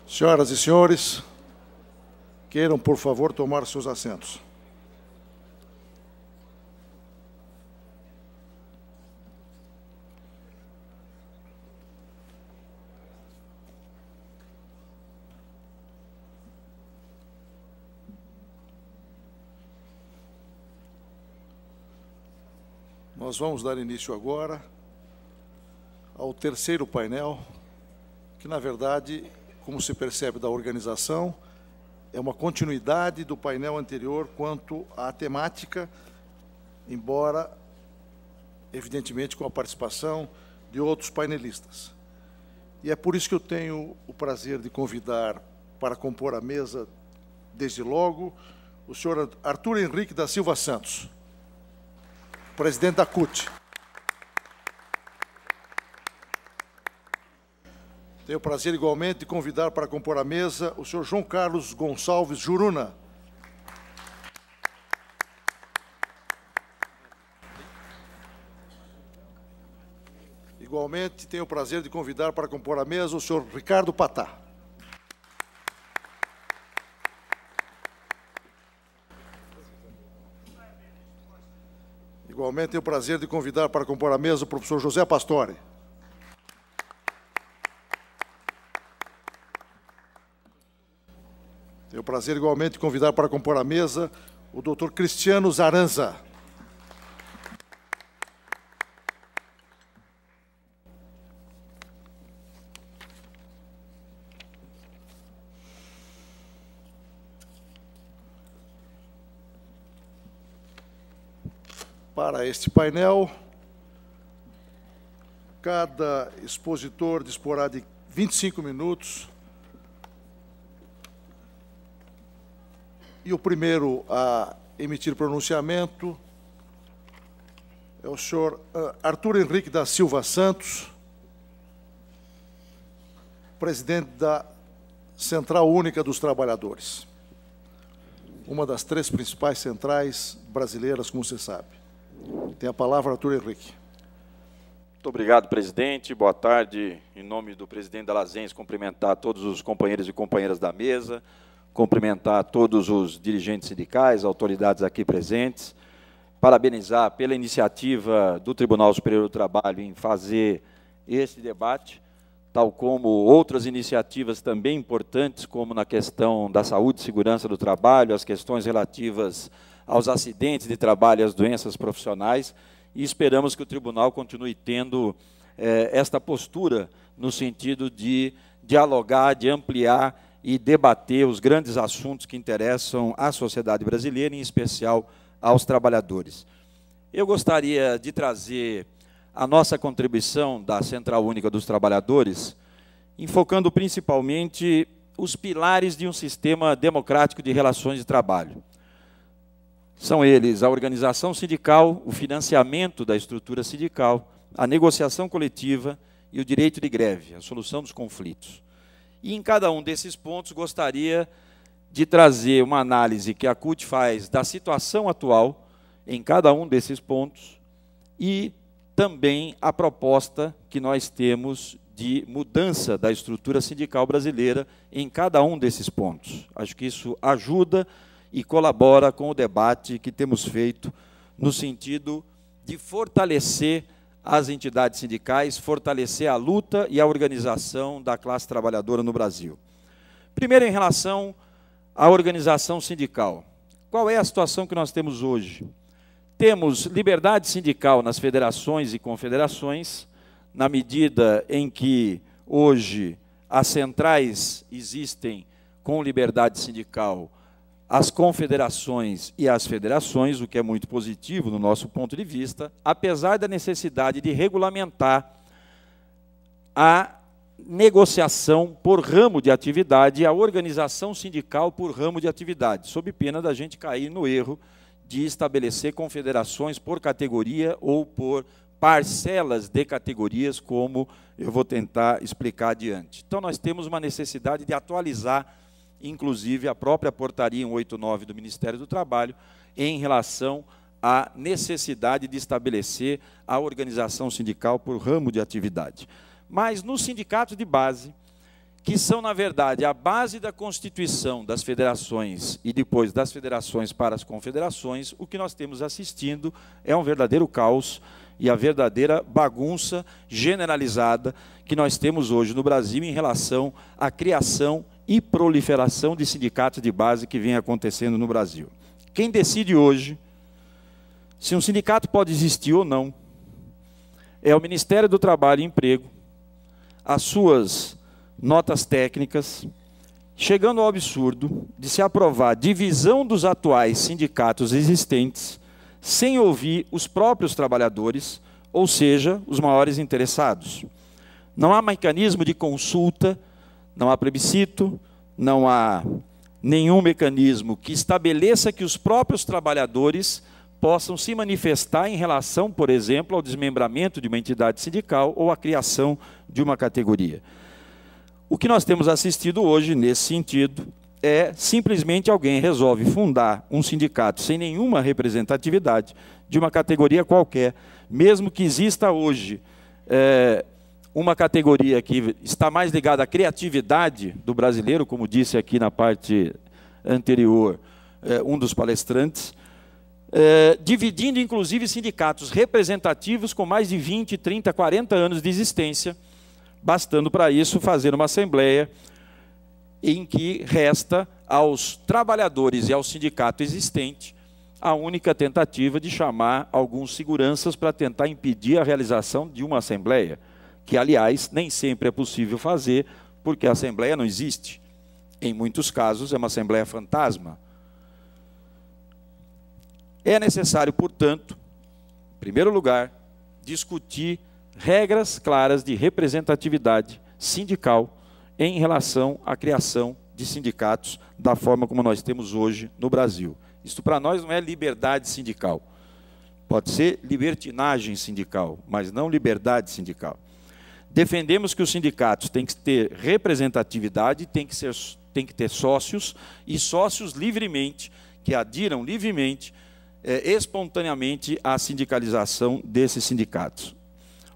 Senhoras e senhores, queiram, por favor, tomar seus assentos. Nós vamos dar início agora ao terceiro painel, que, na verdade, como se percebe da organização, é uma continuidade do painel anterior quanto à temática, embora, evidentemente, com a participação de outros painelistas. E é por isso que eu tenho o prazer de convidar para compor a mesa, desde logo, o senhor Arthur Henrique da Silva Santos, presidente da CUT. Tenho o prazer, igualmente, de convidar para compor a mesa o senhor João Carlos Gonçalves Juruna. Igualmente, tenho o prazer de convidar para compor a mesa o senhor Ricardo Patá. Igualmente, tenho o prazer de convidar para compor a mesa o professor José Pastore. Tenho o prazer, igualmente, de convidar para compor a mesa o doutor Cristiano Zaranza. Para este painel, cada expositor disporá de 25 minutos. E o primeiro a emitir pronunciamento é o senhor Arthur Henrique da Silva Santos, presidente da Central Única dos Trabalhadores, uma das três principais centrais brasileiras, como você sabe. Tem a palavra, Arthur Henrique. Muito obrigado, presidente. Boa tarde. Em nome do presidente da Lasens, cumprimentar todos os companheiros e companheiras da mesa, cumprimentar todos os dirigentes sindicais, autoridades aqui presentes, parabenizar pela iniciativa do Tribunal Superior do Trabalho em fazer esse debate, tal como outras iniciativas também importantes, como na questão da saúde e segurança do trabalho, as questões relativas aos acidentes de trabalho e às doenças profissionais, e esperamos que o Tribunal continue tendo esta postura no sentido de dialogar, de ampliar e debater os grandes assuntos que interessam à sociedade brasileira, em especial aos trabalhadores. Eu gostaria de trazer a nossa contribuição da Central Única dos Trabalhadores, enfocando principalmente os pilares de um sistema democrático de relações de trabalho. São eles a organização sindical, o financiamento da estrutura sindical, a negociação coletiva e o direito de greve, a solução dos conflitos. E em cada um desses pontos gostaria de trazer uma análise que a CUT faz da situação atual em cada um desses pontos e também a proposta que nós temos de mudança da estrutura sindical brasileira em cada um desses pontos. Acho que isso ajuda e colabora com o debate que temos feito no sentido de fortalecer as entidades sindicais, fortalecer a luta e a organização da classe trabalhadora no Brasil. Primeiro, em relação à organização sindical. Qual é a situação que nós temos hoje? Temos liberdade sindical nas federações e confederações, na medida em que hoje as centrais existem com liberdade sindical, as confederações e as federações, o que é muito positivo no nosso ponto de vista, apesar da necessidade de regulamentar a negociação por ramo de atividade e a organização sindical por ramo de atividade, sob pena da gente cair no erro de estabelecer confederações por categoria ou por parcelas de categorias, como eu vou tentar explicar adiante. Então, nós temos uma necessidade de atualizar inclusive a própria portaria 189 do Ministério do Trabalho, em relação à necessidade de estabelecer a organização sindical por ramo de atividade. Mas, nos sindicatos de base, que são, na verdade, a base da constituição das federações e depois das federações para as confederações, o que nós temos assistindo é um verdadeiro caos e a verdadeira bagunça generalizada que nós temos hoje no Brasil em relação à criação e proliferação de sindicatos de base que vem acontecendo no Brasil. Quem decide hoje se um sindicato pode existir ou não é o Ministério do Trabalho e Emprego, as suas notas técnicas, chegando ao absurdo de se aprovar divisão dos atuais sindicatos existentes sem ouvir os próprios trabalhadores, ou seja, os maiores interessados. Não há mecanismo de consulta, não há plebiscito, não há nenhum mecanismo que estabeleça que os próprios trabalhadores possam se manifestar em relação, por exemplo, ao desmembramento de uma entidade sindical ou à criação de uma categoria. O que nós temos assistido hoje, nesse sentido, é simplesmente alguém resolve fundar um sindicato sem nenhuma representatividade de uma categoria qualquer, mesmo que exista hoje uma categoria que está mais ligada à criatividade do brasileiro, como disse aqui na parte anterior um dos palestrantes, dividindo inclusive sindicatos representativos com mais de 20, 30, 40 anos de existência, bastando para isso fazer uma assembleia em que resta aos trabalhadores e ao sindicato existente a única tentativa de chamar alguns seguranças para tentar impedir a realização de uma assembleia, que, aliás, nem sempre é possível fazer, porque a assembleia não existe. Em muitos casos, é uma assembleia fantasma. É necessário, portanto, em primeiro lugar, discutir regras claras de representatividade sindical em relação à criação de sindicatos da forma como nós temos hoje no Brasil. Isto para nós não é liberdade sindical. Pode ser libertinagem sindical, mas não liberdade sindical. Defendemos que os sindicatos têm que ter representatividade, têm que ter sócios, e sócios livremente, que adiram livremente, espontaneamente à sindicalização desses sindicatos.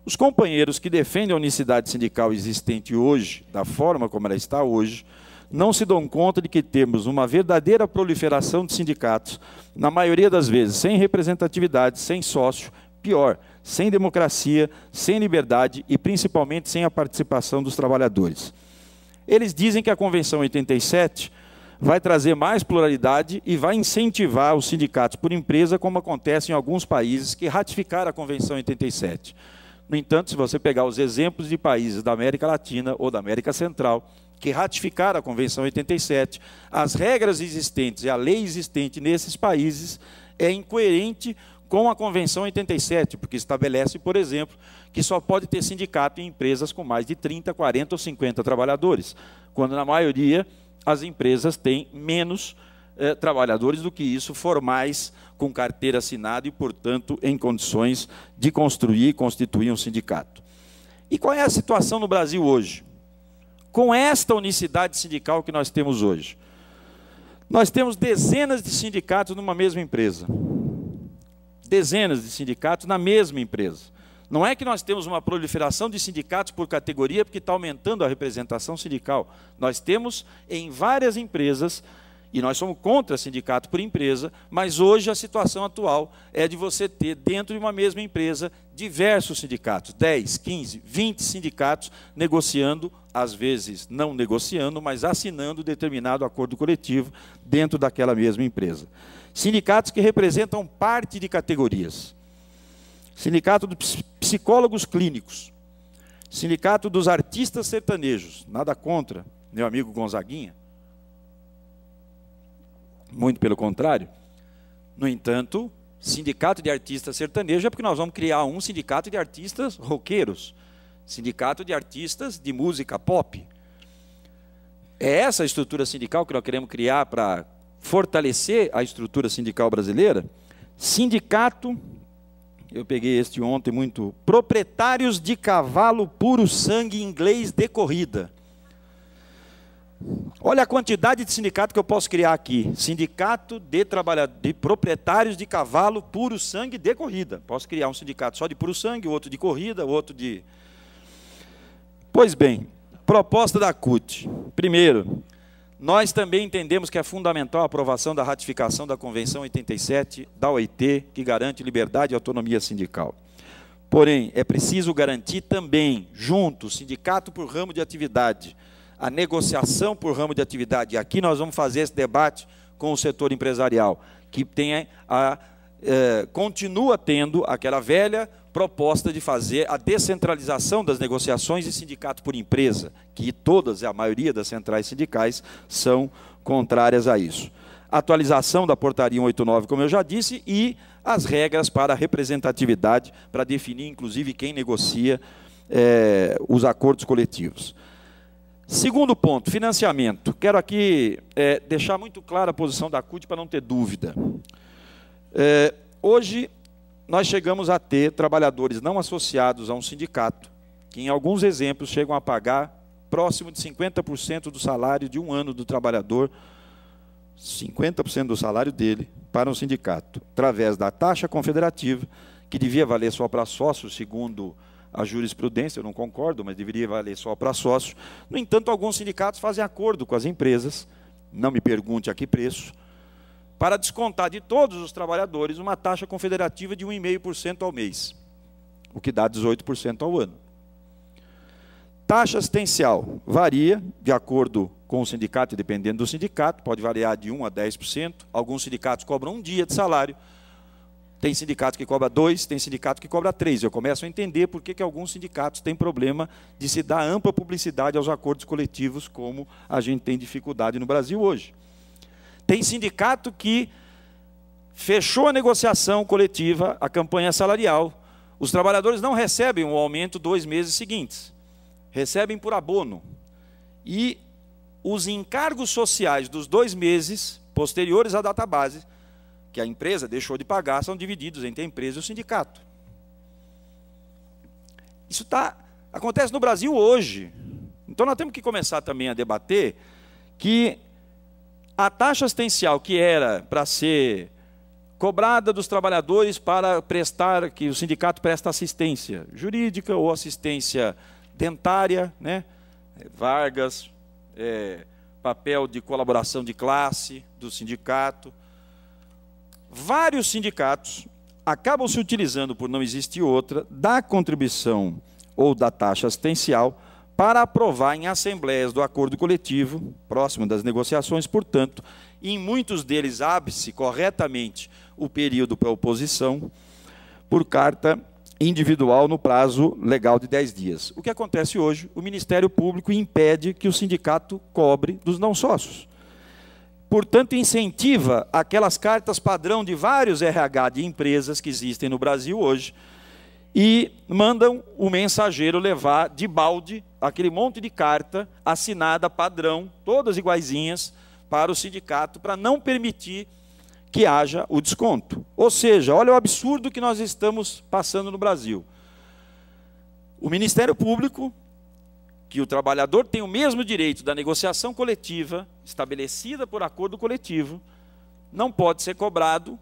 Os companheiros que defendem a unicidade sindical existente hoje, da forma como ela está hoje, não se dão conta de que temos uma verdadeira proliferação de sindicatos, na maioria das vezes sem representatividade, sem sócio, pior, sem democracia, sem liberdade e principalmente sem a participação dos trabalhadores. Eles dizem que a Convenção 87 vai trazer mais pluralidade e vai incentivar os sindicatos por empresa, como acontece em alguns países que ratificaram a Convenção 87. No entanto, se você pegar os exemplos de países da América Latina ou da América Central, que ratificaram a Convenção 87, as regras existentes e a lei existente nesses países é incoerente com a Convenção 87, porque estabelece, por exemplo, que só pode ter sindicato em empresas com mais de 30, 40 ou 50 trabalhadores, quando na maioria as empresas têm menos trabalhadores do que isso, formais, com carteira assinada e, portanto, em condições de construir e constituir um sindicato. E qual é a situação no Brasil hoje? Com esta unicidade sindical que nós temos hoje. Nós temos dezenas de sindicatos numa mesma empresa. Dezenas de sindicatos na mesma empresa. Não é que nós temos uma proliferação de sindicatos por categoria porque está aumentando a representação sindical. Nós temos em várias empresas, e nós somos contra sindicato por empresa, mas hoje a situação atual é de você ter dentro de uma mesma empresa diversos sindicatos, 10, 15, 20 sindicatos negociando, às vezes não negociando, mas assinando determinado acordo coletivo dentro daquela mesma empresa. Sindicatos que representam parte de categorias. Sindicato dos psicólogos clínicos. Sindicato dos artistas sertanejos. Nada contra, meu amigo Gonzaguinha. Muito pelo contrário. No entanto, sindicato de artistas sertanejos é porque nós vamos criar um sindicato de artistas roqueiros. Sindicato de artistas de música pop. É essa a estrutura sindical que nós queremos criar para fortalecer a estrutura sindical brasileira? Sindicato, eu peguei este ontem muito, proprietários de cavalo puro sangue inglês de corrida. Olha a quantidade de sindicato que eu posso criar aqui. Sindicato de proprietários de cavalo puro sangue de corrida. Posso criar um sindicato só de puro sangue, outro de corrida, outro de... Pois bem, Proposta da CUT. Primeiro, nós também entendemos que é fundamental a aprovação da ratificação da Convenção 87 da OIT, que garante liberdade e autonomia sindical. Porém, é preciso garantir também, junto, sindicato por ramo de atividade, a negociação por ramo de atividade. E aqui nós vamos fazer esse debate com o setor empresarial, que continua tendo aquela velha proposta de fazer a descentralização das negociações e sindicato por empresa, que todas, a maioria das centrais sindicais, são contrárias a isso. Atualização da portaria 189, como eu já disse, e as regras para a representatividade, para definir, inclusive, quem negocia os acordos coletivos. Segundo ponto, financiamento. Quero aqui deixar muito clara a posição da CUT para não ter dúvida. Hoje, nós chegamos a ter trabalhadores não associados a um sindicato, que em alguns exemplos chegam a pagar próximo de 50% do salário de um ano do trabalhador, 50% do salário dele, para um sindicato, através da taxa confederativa, que devia valer só para sócios, segundo a jurisprudência, eu não concordo, mas deveria valer só para sócios. No entanto, alguns sindicatos fazem acordo com as empresas, não me pergunte a que preço, para descontar de todos os trabalhadores uma taxa confederativa de 1,5% ao mês, o que dá 18% ao ano. Taxa assistencial varia de acordo com o sindicato e dependendo do sindicato, pode variar de 1% a 10%, alguns sindicatos cobram um dia de salário, tem sindicato que cobra 2, tem sindicato que cobra 3. Eu começo a entender por que alguns sindicatos têm problema de se dar ampla publicidade aos acordos coletivos, como a gente tem dificuldade no Brasil hoje. Tem sindicato que fechou a negociação coletiva, a campanha salarial, os trabalhadores não recebem o aumento 2 meses seguintes, recebem por abono. E os encargos sociais dos 2 meses posteriores à data base, que a empresa deixou de pagar, são divididos entre a empresa e o sindicato. Isso acontece no Brasil hoje. Então nós temos que começar também a debater que a taxa assistencial que era para ser cobrada dos trabalhadores para prestar, que o sindicato presta assistência jurídica ou assistência dentária, né? Vargas, papel de colaboração de classe do sindicato. Vários sindicatos acabam se utilizando, por não existir outra, da contribuição ou da taxa assistencial para aprovar em assembleias do acordo coletivo, próximo das negociações, portanto, em muitos deles abre-se corretamente o período para oposição por carta individual no prazo legal de 10 dias. O que acontece hoje? O Ministério Público impede que o sindicato cobre dos não sócios. Portanto, incentiva aquelas cartas padrão de vários RH de empresas que existem no Brasil hoje e mandam o mensageiro levar de balde aquele monte de carta assinada padrão, todas iguaizinhas, para o sindicato, para não permitir que haja o desconto. Ou seja, olha o absurdo que nós estamos passando no Brasil. O Ministério Público, que o trabalhador tem o mesmo direito da negociação coletiva, estabelecida por acordo coletivo, não pode ser cobrado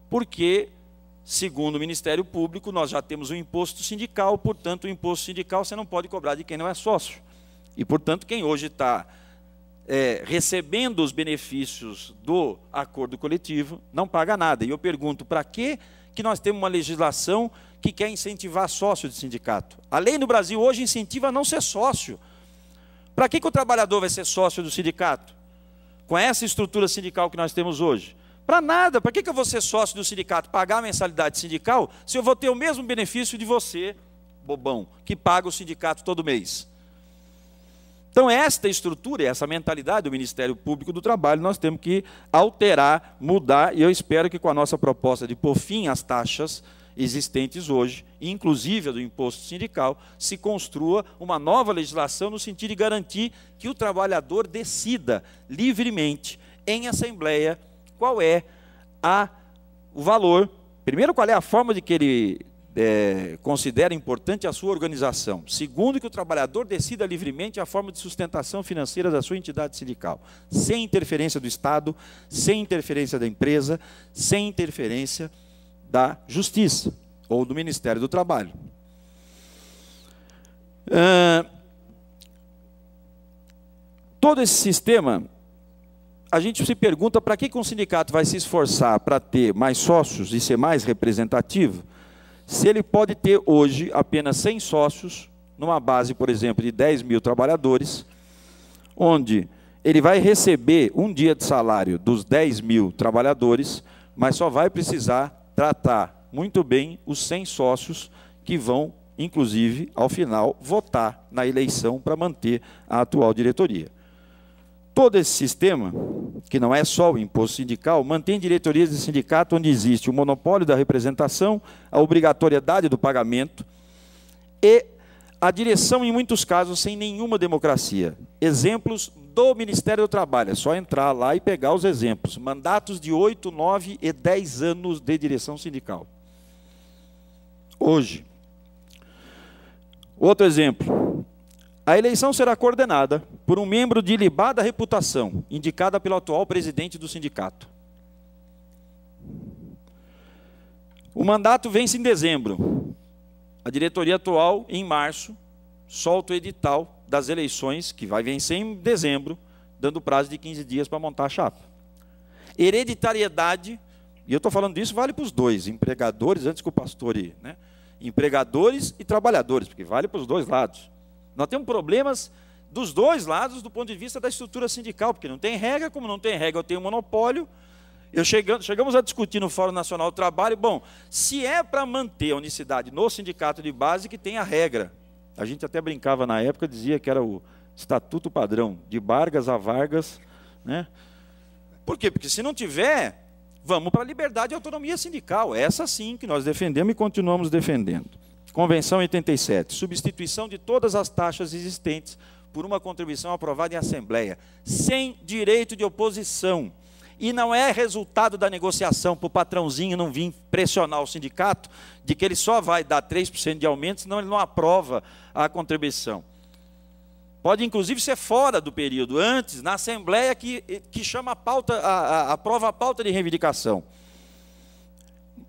porque, segundo o Ministério Público, nós já temos o imposto sindical, portanto, o imposto sindical você não pode cobrar de quem não é sócio. E, portanto, quem hoje está recebendo os benefícios do acordo coletivo não paga nada. E eu pergunto, para que nós temos uma legislação que quer incentivar sócio de sindicato? A lei no Brasil hoje incentiva a não ser sócio. Para que o trabalhador vai ser sócio do sindicato? Com essa estrutura sindical que nós temos hoje? Para nada. Para que eu vou ser sócio do sindicato? Pagar a mensalidade sindical, se eu vou ter o mesmo benefício de você, bobão, que paga o sindicato todo mês. Então, esta estrutura, essa mentalidade do Ministério Público do Trabalho, nós temos que alterar, mudar, e eu espero que com a nossa proposta de pôr fim às taxas existentes hoje, inclusive a do imposto sindical, se construa uma nova legislação no sentido de garantir que o trabalhador decida livremente, em assembleia, qual é o valor, primeiro, qual é a forma de que ele considera importante a sua organização. Segundo, que o trabalhador decida livremente a forma de sustentação financeira da sua entidade sindical, sem interferência do Estado, sem interferência da empresa, sem interferência da Justiça ou do Ministério do Trabalho. todo esse sistema, a gente se pergunta para que um sindicato vai se esforçar para ter mais sócios e ser mais representativo, se ele pode ter hoje apenas 100 sócios, numa base, por exemplo, de 10 mil trabalhadores, onde ele vai receber um dia de salário dos 10 mil trabalhadores, mas só vai precisar tratar muito bem os 100 sócios que vão, inclusive, ao final, votar na eleição para manter a atual diretoria. Todo esse sistema, que não é só o imposto sindical, mantém diretorias de sindicato onde existe o monopólio da representação, a obrigatoriedade do pagamento e a direção, em muitos casos, sem nenhuma democracia. Exemplos do Ministério do Trabalho, é só entrar lá e pegar os exemplos. Mandatos de 8, 9 e 10 anos de direção sindical. Hoje. Outro exemplo. A eleição será coordenada por um membro de ilibada reputação, indicada pelo atual presidente do sindicato. O mandato vence em dezembro. A diretoria atual, em março, solta o edital das eleições, que vai vencer em dezembro, dando prazo de 15 dias para montar a chapa. Hereditariedade, e eu estou falando disso, vale para os dois, empregadores, antes que o pastor ir, né? Empregadores e trabalhadores, porque vale para os dois lados. Nós temos problemas dos dois lados do ponto de vista da estrutura sindical, porque não tem regra, como não tem regra, eu tenho monopólio. Chegamos a discutir no Fórum Nacional do Trabalho, bom, se é para manter a unicidade no sindicato de base, que tem a regra. A gente até brincava na época, dizia que era o estatuto padrão, de Vargas a Vargas, né? Por quê? Porque se não tiver, vamos para a liberdade e autonomia sindical. Essa sim que nós defendemos e continuamos defendendo. Convenção 87, substituição de todas as taxas existentes por uma contribuição aprovada em assembleia, sem direito de oposição. E não é resultado da negociação para o patrãozinho não vir pressionar o sindicato de que ele só vai dar 3% de aumento, senão ele não aprova a contribuição. Pode, inclusive, ser fora do período, antes, na Assembleia, que chama a pauta, aprova a pauta de reivindicação.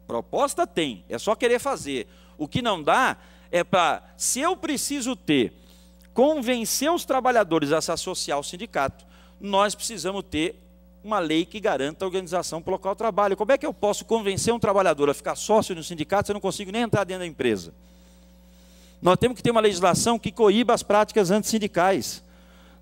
Proposta tem, é só querer fazer. O que não dá é para, se eu preciso convencer os trabalhadores a se associar ao sindicato, nós precisamos ter uma lei que garanta a organização para o local de trabalho. Como é que eu posso convencer um trabalhador a ficar sócio no sindicato se eu não consigo nem entrar dentro da empresa? Nós temos que ter uma legislação que coíba as práticas antissindicais.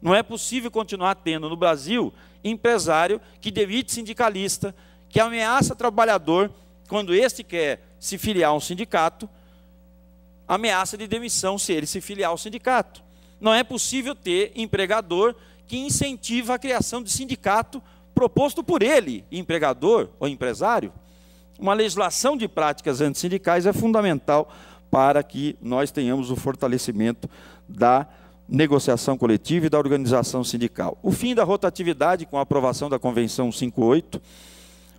Não é possível continuar tendo no Brasil empresário que demite sindicalista, que ameaça trabalhador, quando este quer se filiar a um sindicato, ameaça de demissão se ele se filiar ao sindicato. Não é possível ter empregador que incentiva a criação de sindicato proposto por ele, empregador ou empresário. Uma legislação de práticas antissindicais é fundamental para que nós tenhamos o fortalecimento da negociação coletiva e da organização sindical. O fim da rotatividade com a aprovação da Convenção 58.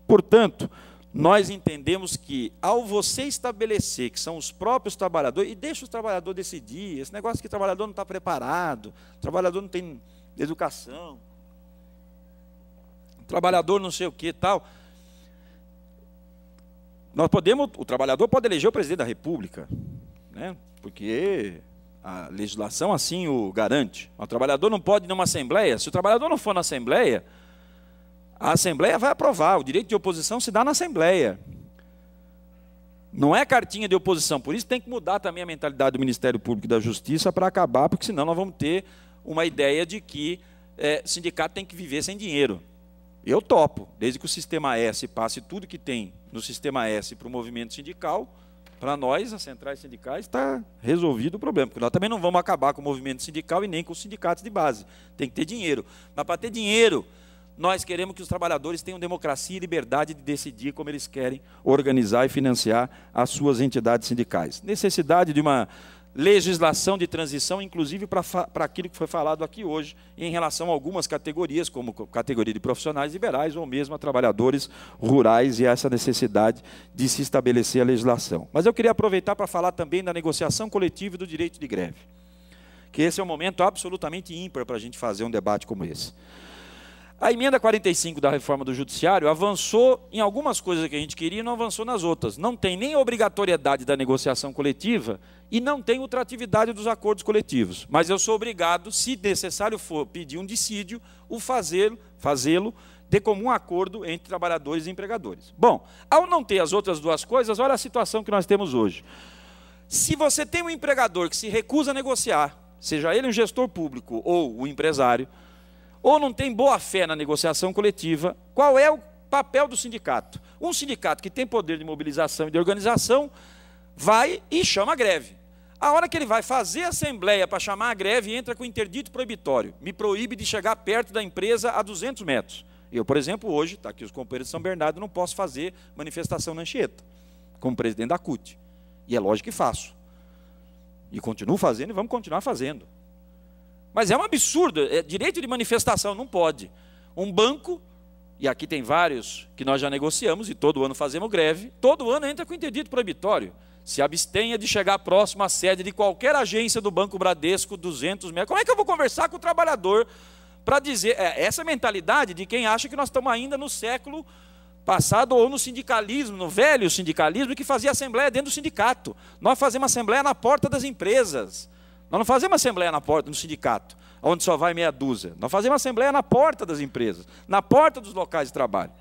Portanto, nós entendemos que, ao você estabelecer que são os próprios trabalhadores, e deixa o trabalhador decidir, esse negócio que o trabalhador não está preparado, o trabalhador não tem educação, o trabalhador não sei o que tal. O trabalhador pode eleger o presidente da República, né? Porque a legislação assim o garante. O trabalhador não pode ir numa assembleia. Se o trabalhador não for na assembleia, a assembleia vai aprovar. O direito de oposição se dá na assembleia. Não é cartinha de oposição. Por isso tem que mudar também a mentalidade do Ministério Público e da Justiça para acabar, porque senão nós vamos ter uma ideia de que sindicato tem que viver sem dinheiro. Eu topo, desde que o Sistema S passe tudo que tem no Sistema S para o movimento sindical, para nós, as centrais sindicais, está resolvido o problema, porque nós também não vamos acabar com o movimento sindical e nem com os sindicatos de base. Tem que ter dinheiro. Mas para ter dinheiro, nós queremos que os trabalhadores tenham democracia e liberdade de decidir como eles querem organizar e financiar as suas entidades sindicais. Necessidade de uma legislação de transição, inclusive para aquilo que foi falado aqui hoje, em relação a algumas categorias, como categoria de profissionais liberais, ou mesmo a trabalhadores rurais, e essa necessidade de se estabelecer a legislação. Mas eu queria aproveitar para falar também da negociação coletiva e do direito de greve, que esse é um momento absolutamente ímpar para a gente fazer um debate como esse. A emenda 45 da reforma do Judiciário avançou em algumas coisas que a gente queria e não avançou nas outras. Não tem nem a obrigatoriedade da negociação coletiva e não tem ultratividade dos acordos coletivos. Mas eu sou obrigado, se necessário for pedir um dissídio, o fazê-lo de comum acordo entre trabalhadores e empregadores. Bom, ao não ter as outras duas coisas, olha a situação que nós temos hoje. Se você tem um empregador que se recusa a negociar, seja ele um gestor público ou o empresário, ou não tem boa fé na negociação coletiva, qual é o papel do sindicato? Um sindicato que tem poder de mobilização e de organização vai e chama a greve. A hora que ele vai fazer a assembleia para chamar a greve, entra com interdito proibitório. Me proíbe de chegar perto da empresa a 200 metros. Eu, por exemplo, hoje, está aqui os companheiros de São Bernardo, não posso fazer manifestação na Anchieta, como presidente da CUT. E é lógico que faço. E continuo fazendo e vamos continuar fazendo. Mas é um absurdo, direito de manifestação, não pode. Um banco, e aqui tem vários que nós já negociamos, e todo ano fazemos greve, todo ano entra com interdito proibitório. Se abstenha de chegar próximo à sede de qualquer agência do Banco Bradesco, 200 metros. Como é que eu vou conversar com o trabalhador para dizer... essa mentalidade de quem acha que nós estamos ainda no século passado, ou no sindicalismo, no velho sindicalismo, que fazia assembleia dentro do sindicato. Nós fazemos assembleia na porta das empresas. Nós não fazemos assembleia na porta do sindicato, onde só vai meia dúzia. Nós fazemos assembleia na porta das empresas, na porta dos locais de trabalho.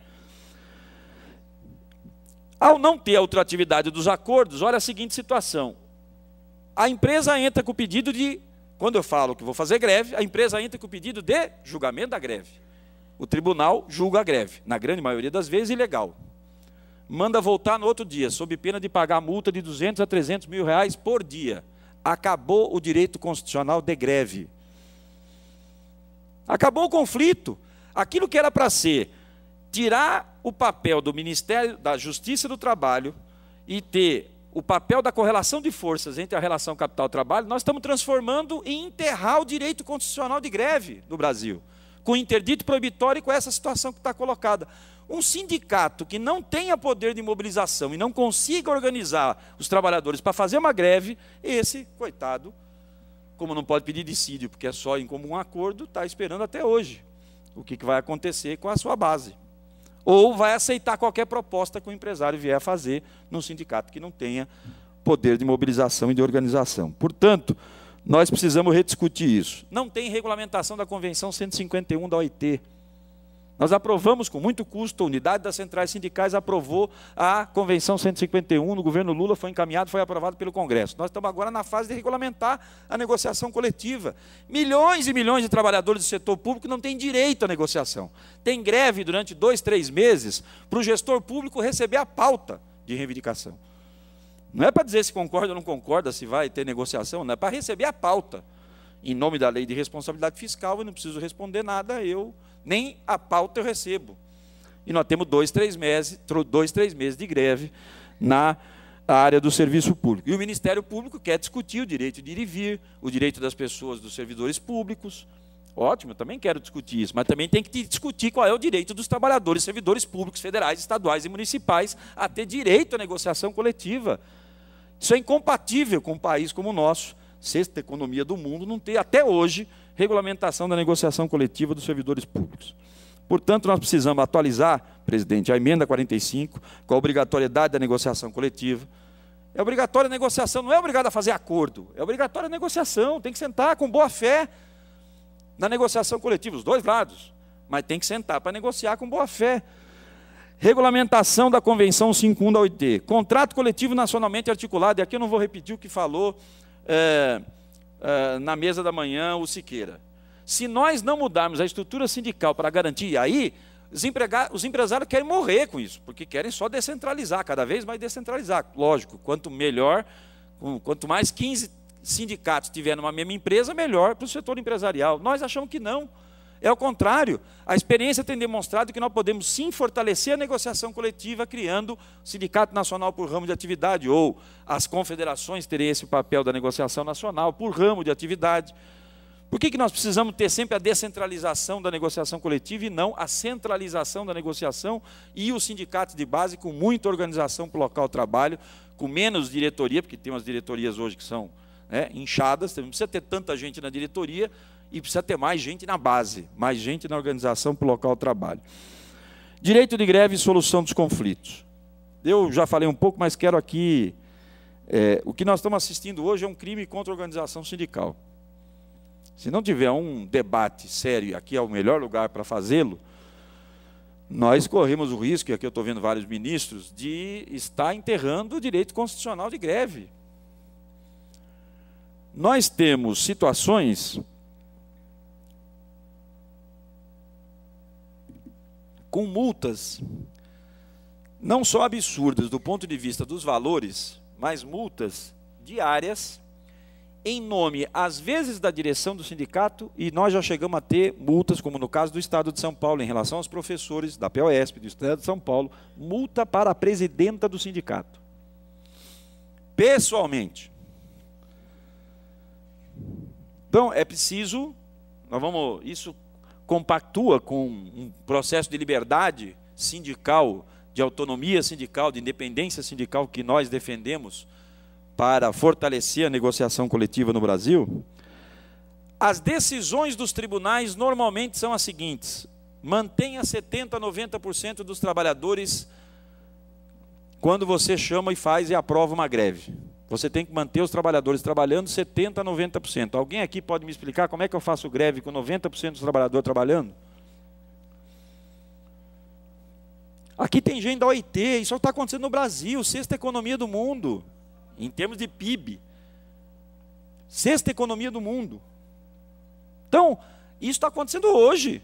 Ao não ter a ultratividade dos acordos, olha a seguinte situação. A empresa entra com o pedido de, quando eu falo que vou fazer greve, a empresa entra com o pedido de julgamento da greve. O tribunal julga a greve, na grande maioria das vezes, ilegal. Manda voltar no outro dia, sob pena de pagar multa de 200 a 300 mil reais por dia. Acabou o direito constitucional de greve. Acabou o conflito. Aquilo que era para ser tirar o papel do Ministério da Justiça e do Trabalho e ter o papel da correlação de forças entre a relação capital-trabalho, nós estamos transformando em enterrar o direito constitucional de greve no Brasil, com interdito proibitório e com essa situação que está colocada. Um sindicato que não tenha poder de mobilização e não consiga organizar os trabalhadores para fazer uma greve, esse, coitado, como não pode pedir dissídio, porque é só em comum acordo, está esperando até hoje o que vai acontecer com a sua base. Ou vai aceitar qualquer proposta que o empresário vier a fazer num sindicato que não tenha poder de mobilização e de organização. Portanto, nós precisamos rediscutir isso. Não tem regulamentação da Convenção 151 da OIT. Nós aprovamos com muito custo, a unidade das centrais sindicais aprovou a Convenção 151, no governo Lula foi encaminhado, foi aprovado pelo Congresso. Nós estamos agora na fase de regulamentar a negociação coletiva. Milhões e milhões de trabalhadores do setor público não têm direito à negociação. Tem greve durante 2, 3 meses para o gestor público receber a pauta de reivindicação. Não é para dizer se concorda ou não concorda, se vai ter negociação, não é para receber a pauta. Em nome da lei de responsabilidade fiscal, eu não preciso responder nada, nem a pauta eu recebo. E nós temos 2, 3 meses de greve na área do serviço público. E o Ministério Público quer discutir o direito de ir e vir, o direito das pessoas, dos servidores públicos. Ótimo, eu também quero discutir isso, mas também tem que discutir qual é o direito dos trabalhadores, servidores públicos, federais, estaduais e municipais a ter direito à negociação coletiva. Isso é incompatível com um país como o nosso, sexta economia do mundo, não ter até hoje regulamentação da negociação coletiva dos servidores públicos. Portanto, nós precisamos atualizar, presidente, a emenda 45, com a obrigatoriedade da negociação coletiva. É obrigatória a negociação, não é obrigado a fazer acordo, é obrigatória a negociação, tem que sentar com boa fé na negociação coletiva, os dois lados, mas tem que sentar para negociar com boa fé. Regulamentação da Convenção 51 da OIT, contrato coletivo nacionalmente articulado, e aqui eu não vou repetir o que falou na mesa da manhã o Siqueira. Se nós não mudarmos a estrutura sindical para garantir, aí os empresários querem morrer com isso, porque querem só descentralizar, cada vez mais descentralizar. Lógico, quanto melhor, quanto mais 15 sindicatos tiver numa mesma empresa, melhor para o setor empresarial. Nós achamos que não. É o contrário. A experiência tem demonstrado que nós podemos sim fortalecer a negociação coletiva, criando sindicato nacional por ramo de atividade, ou as confederações terem esse papel da negociação nacional por ramo de atividade. Por que nós precisamos ter sempre a descentralização da negociação coletiva e não a centralização da negociação e os sindicatos de base com muita organização para o local de trabalho, com menos diretoria, porque tem umas diretorias hoje que são inchadas, não precisa ter tanta gente na diretoria, e precisa ter mais gente na base, mais gente na organização para o local de trabalho. Direito de greve e solução dos conflitos. Eu já falei um pouco, mas quero aqui... o que nós estamos assistindo hoje é um crime contra a organização sindical. Se não tiver um debate sério, aqui é o melhor lugar para fazê-lo, nós corremos o risco, e aqui eu estou vendo vários ministros, de estar enterrando o direito constitucional de greve. Nós temos situações com multas, não só absurdas do ponto de vista dos valores, mas multas diárias, em nome, às vezes, da direção do sindicato, e nós já chegamos a ter multas, como no caso do Estado de São Paulo, em relação aos professores da POSP, do Estado de São Paulo, multa para a presidenta do sindicato. Pessoalmente. Então, é preciso, isso compactua com um processo de liberdade sindical, de autonomia sindical, de independência sindical que nós defendemos para fortalecer a negociação coletiva no Brasil. As decisões dos tribunais normalmente são as seguintes: mantenha 70% a 90% dos trabalhadores quando você chama e faz e aprova uma greve. Você tem que manter os trabalhadores trabalhando 70% a 90%. Alguém aqui pode me explicar como é que eu faço greve com 90% dos trabalhadores trabalhando? Aqui tem gente da OIT, isso está acontecendo no Brasil, sexta economia do mundo, em termos de PIB. Sexta economia do mundo. Então, isso está acontecendo hoje.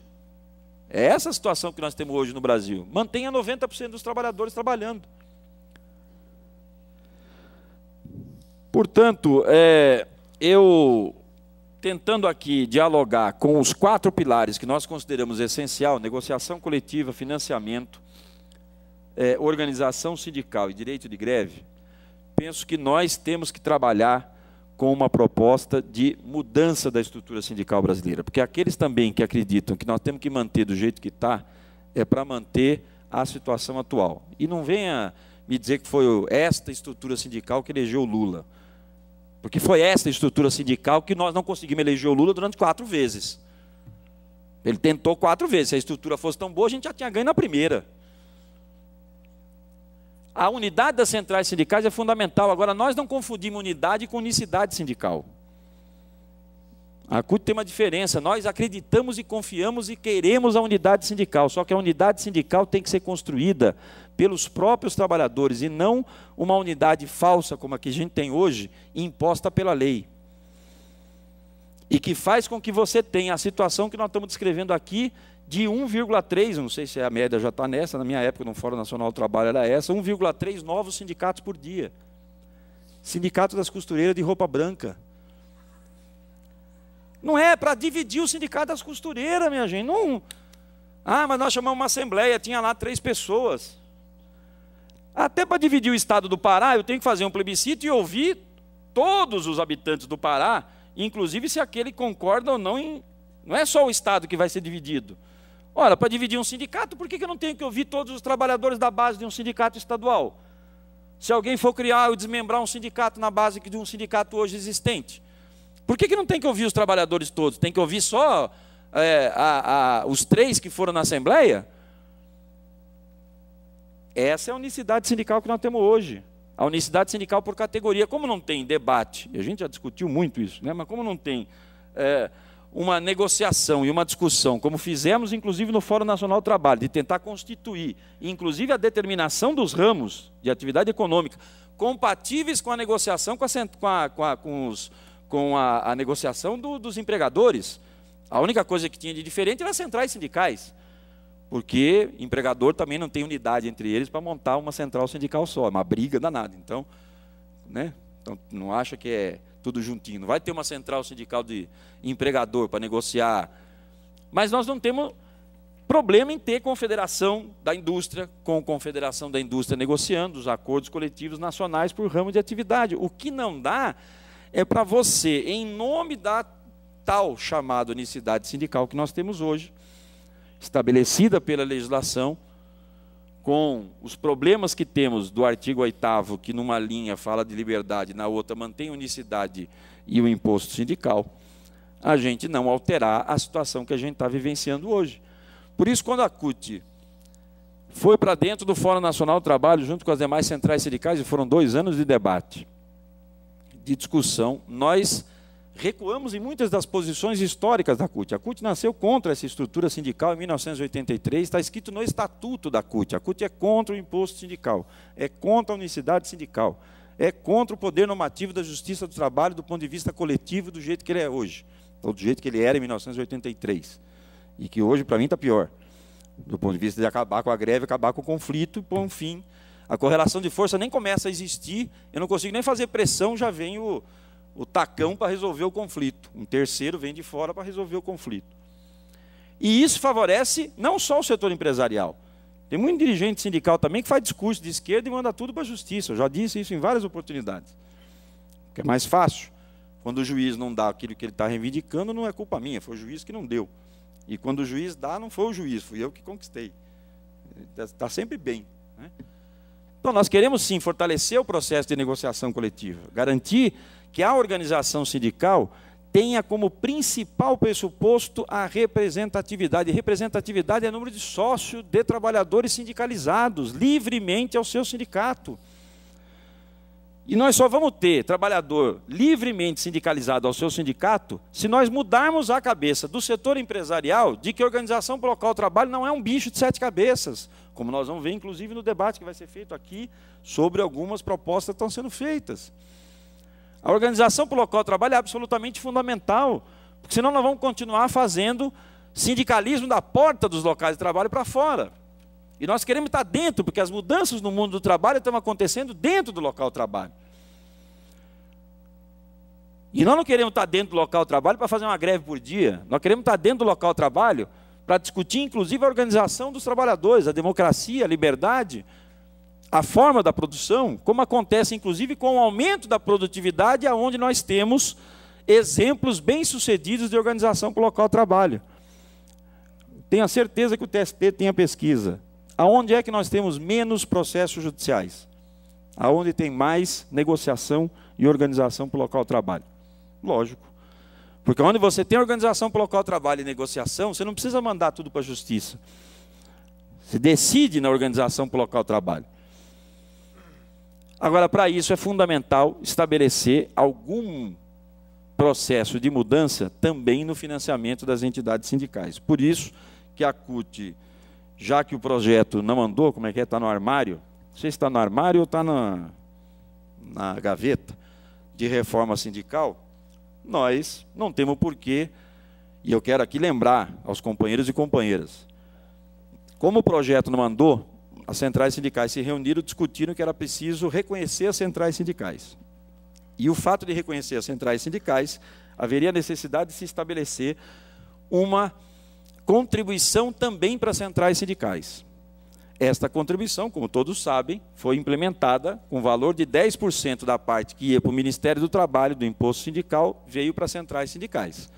É essa a situação que nós temos hoje no Brasil. Mantenha 90% dos trabalhadores trabalhando. Portanto, eu tentando aqui dialogar com os 4 pilares que nós consideramos essencial: negociação coletiva, financiamento, organização sindical e direito de greve, penso que nós temos que trabalhar com uma proposta de mudança da estrutura sindical brasileira, porque aqueles também que acreditam que nós temos que manter do jeito que está, é para manter a situação atual. E não venha me dizer que foi esta estrutura sindical que elegeu o Lula, porque foi esta estrutura sindical que nós não conseguimos eleger o Lula durante 4 vezes. Ele tentou 4 vezes, se a estrutura fosse tão boa, a gente já tinha ganho na primeira. A unidade das centrais sindicais é fundamental. Agora, nós não confundimos unidade com unicidade sindical. A CUT tem uma diferença. Nós acreditamos e confiamos e queremos a unidade sindical. Só que a unidade sindical tem que ser construída pelos próprios trabalhadores e não uma unidade falsa, como a que a gente tem hoje, imposta pela lei. E que faz com que você tenha a situação que nós estamos descrevendo aqui, de 1,3, não sei se a média já está nessa, na minha época no Fórum Nacional do Trabalho era essa, 1,3 novos sindicatos por dia. Sindicato das costureiras de roupa branca. Não é para dividir o sindicato das costureiras, minha gente. Não. Mas nós chamamos uma assembleia, tinha lá 3 pessoas. Até para dividir o estado do Pará, eu tenho que fazer um plebiscito e ouvir todos os habitantes do Pará, inclusive se aquele concorda ou não. Não é só o estado que vai ser dividido. Ora, para dividir um sindicato, por que eu não tenho que ouvir todos os trabalhadores da base de um sindicato estadual? Se alguém for criar ou desmembrar um sindicato na base de um sindicato hoje existente, por que não tem que ouvir os trabalhadores todos? Tem que ouvir só os 3 que foram na Assembleia? Essa é a unicidade sindical que nós temos hoje. A unicidade sindical por categoria. Como não tem debate, e a gente já discutiu muito isso, né? Mas como não tem uma negociação e uma discussão, como fizemos inclusive no Fórum Nacional do Trabalho, de tentar constituir, inclusive a determinação dos ramos de atividade econômica, compatíveis com a negociação, com a negociação dos empregadores. A única coisa que tinha de diferente era as centrais sindicais, porque empregador também não tem unidade entre eles para montar uma central sindical só, é uma briga danada. Então, né? Então não acha que é tudo juntinho. Não vai ter uma central sindical de empregador para negociar. Mas nós não temos problema em ter confederação da indústria, com confederação da indústria negociando os acordos coletivos nacionais por ramo de atividade. O que não dá é para você, em nome da tal chamada unicidade sindical que nós temos hoje, estabelecida pela legislação, com os problemas que temos do artigo 8º, que numa linha fala de liberdade, na outra mantém unicidade e o imposto sindical, a gente não alterar a situação que a gente está vivenciando hoje. Por isso, quando a CUT foi para dentro do Fórum Nacional do Trabalho, junto com as demais centrais sindicais, e foram 2 anos de debate, de discussão, nós recuamos em muitas das posições históricas da CUT. A CUT nasceu contra essa estrutura sindical em 1983, está escrito no estatuto da CUT. A CUT é contra o imposto sindical, é contra a unicidade sindical, é contra o poder normativo da justiça do trabalho do ponto de vista coletivo do jeito que ele é hoje, ou do jeito que ele era em 1983. E que hoje, para mim, está pior, do ponto de vista de acabar com a greve, acabar com o conflito e pôr um fim. A correlação de força nem começa a existir, eu não consigo nem fazer pressão, já vem o tacão para resolver o conflito. Um terceiro vem de fora para resolver o conflito. E isso favorece não só o setor empresarial. Tem muito dirigente sindical também que faz discurso de esquerda e manda tudo para a justiça. Eu já disse isso em várias oportunidades. Porque é mais fácil. Quando o juiz não dá aquilo que ele está reivindicando, não é culpa minha, foi o juiz que não deu. E quando o juiz dá, não foi o juiz, fui eu que conquistei. Está sempre bem, né? Então, nós queremos sim fortalecer o processo de negociação coletiva, garantir que a organização sindical tenha como principal pressuposto a representatividade. E representatividade é número de sócios de trabalhadores sindicalizados, livremente ao seu sindicato. E nós só vamos ter trabalhador livremente sindicalizado ao seu sindicato se nós mudarmos a cabeça do setor empresarial de que a organização por local de trabalho não é um bicho de 7 cabeças, como nós vamos ver, inclusive, no debate que vai ser feito aqui sobre algumas propostas que estão sendo feitas. A organização por local de trabalho é absolutamente fundamental, porque senão nós vamos continuar fazendo sindicalismo da porta dos locais de trabalho para fora. E nós queremos estar dentro, porque as mudanças no mundo do trabalho estão acontecendo dentro do local de trabalho. E nós não queremos estar dentro do local de trabalho para fazer uma greve por dia. Nós queremos estar dentro do local de trabalho para discutir, inclusive, a organização dos trabalhadores, a democracia, a liberdade, a forma da produção, como acontece, inclusive, com o aumento da produtividade, aonde nós temos exemplos bem-sucedidos de organização por local de trabalho. Tenho a certeza que o TST tem a pesquisa. Aonde é que nós temos menos processos judiciais? Aonde tem mais negociação e organização por local de trabalho? Lógico. Porque onde você tem organização por local de trabalho e negociação, você não precisa mandar tudo para a justiça. Você decide na organização por local de trabalho. Agora, para isso é fundamental estabelecer algum processo de mudança também no financiamento das entidades sindicais. Por isso que a CUT, já que o projeto não andou, como é que é? Está no armário? Não sei se está no armário ou está na gaveta de reforma sindical. Nós não temos porquê, e eu quero aqui lembrar aos companheiros e companheiras, como o projeto não andou, as centrais sindicais se reuniram, discutiram que era preciso reconhecer as centrais sindicais. E o fato de reconhecer as centrais sindicais, haveria necessidade de se estabelecer uma contribuição também para as centrais sindicais. Esta contribuição, como todos sabem, foi implementada com valor de 10% da parte que ia para o Ministério do Trabalho, do imposto sindical, veio para as centrais sindicais.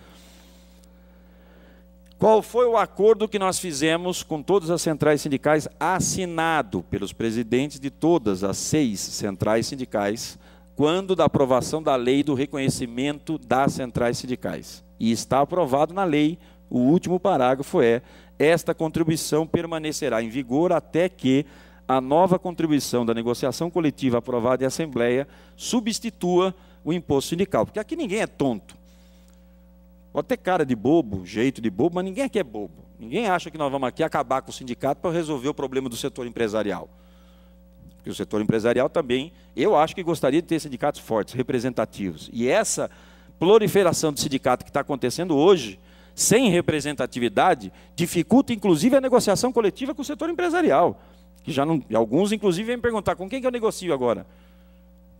Qual foi o acordo que nós fizemos com todas as centrais sindicais, assinado pelos presidentes de todas as 6 centrais sindicais, quando da aprovação da lei do reconhecimento das centrais sindicais? E está aprovado na lei, o último parágrafo é: esta contribuição permanecerá em vigor até que a nova contribuição da negociação coletiva aprovada em Assembleia substitua o imposto sindical. Porque aqui ninguém é tonto. Pode ter cara de bobo, jeito de bobo, mas ninguém aqui é bobo. Ninguém acha que nós vamos aqui acabar com o sindicato para resolver o problema do setor empresarial. Porque o setor empresarial também, eu acho que gostaria de ter sindicatos fortes, representativos. E essa proliferação de sindicato que está acontecendo hoje, sem representatividade, dificulta inclusive a negociação coletiva com o setor empresarial. Que já não, alguns inclusive vêm perguntar, com quem que eu negocio agora?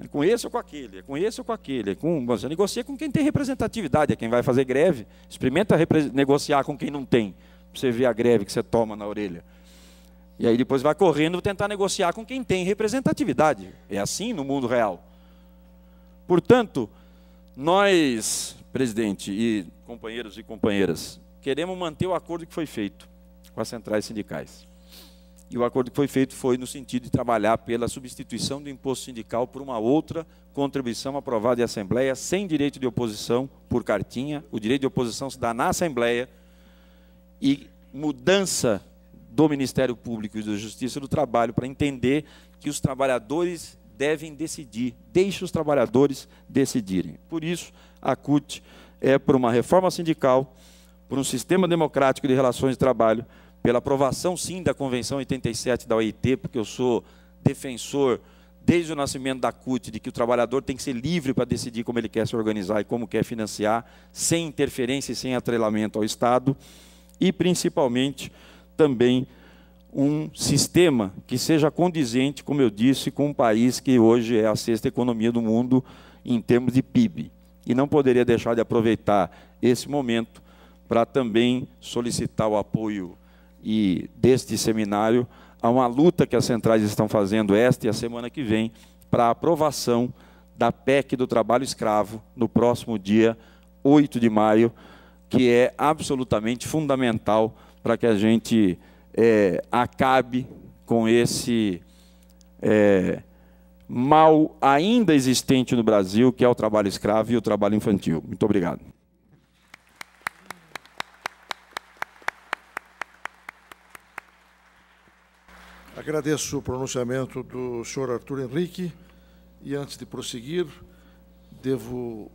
É com esse ou com aquele? É com esse ou com aquele? Você negocia com quem tem representatividade, é quem vai fazer greve. Experimenta negociar com quem não tem, para você ver a greve que você toma na orelha. E aí depois vai correndo tentar negociar com quem tem representatividade. É assim no mundo real. Portanto, nós, presidente e companheiros e companheiras, queremos manter o acordo que foi feito com as centrais sindicais. e o acordo que foi feito foi no sentido de trabalhar pela substituição do imposto sindical por uma outra contribuição aprovada em Assembleia, sem direito de oposição por cartinha. O direito de oposição se dá na Assembleia, e mudança do Ministério Público e da Justiça do Trabalho para entender que os trabalhadores devem decidir, deixe os trabalhadores decidirem. Por isso, a CUT é por uma reforma sindical, por um sistema democrático de relações de trabalho, pela aprovação, sim, da Convenção 87 da OIT, porque eu sou defensor, desde o nascimento da CUT, de que o trabalhador tem que ser livre para decidir como ele quer se organizar e como quer financiar, sem interferência e sem atrelamento ao Estado, e, principalmente, também um sistema que seja condizente, como eu disse, com um país que hoje é a sexta economia do mundo em termos de PIB. E não poderia deixar de aproveitar esse momento para também solicitar o apoio deste seminário a uma luta que as centrais estão fazendo esta e a semana que vem para a aprovação da PEC do trabalho escravo no próximo dia 8 de maio, que é absolutamente fundamental para que a gente acabe com esse mal ainda existente no Brasil, que é o trabalho escravo e o trabalho infantil. Muito obrigado. Agradeço o pronunciamento do senhor Arthur Henrique, e antes de prosseguir, devo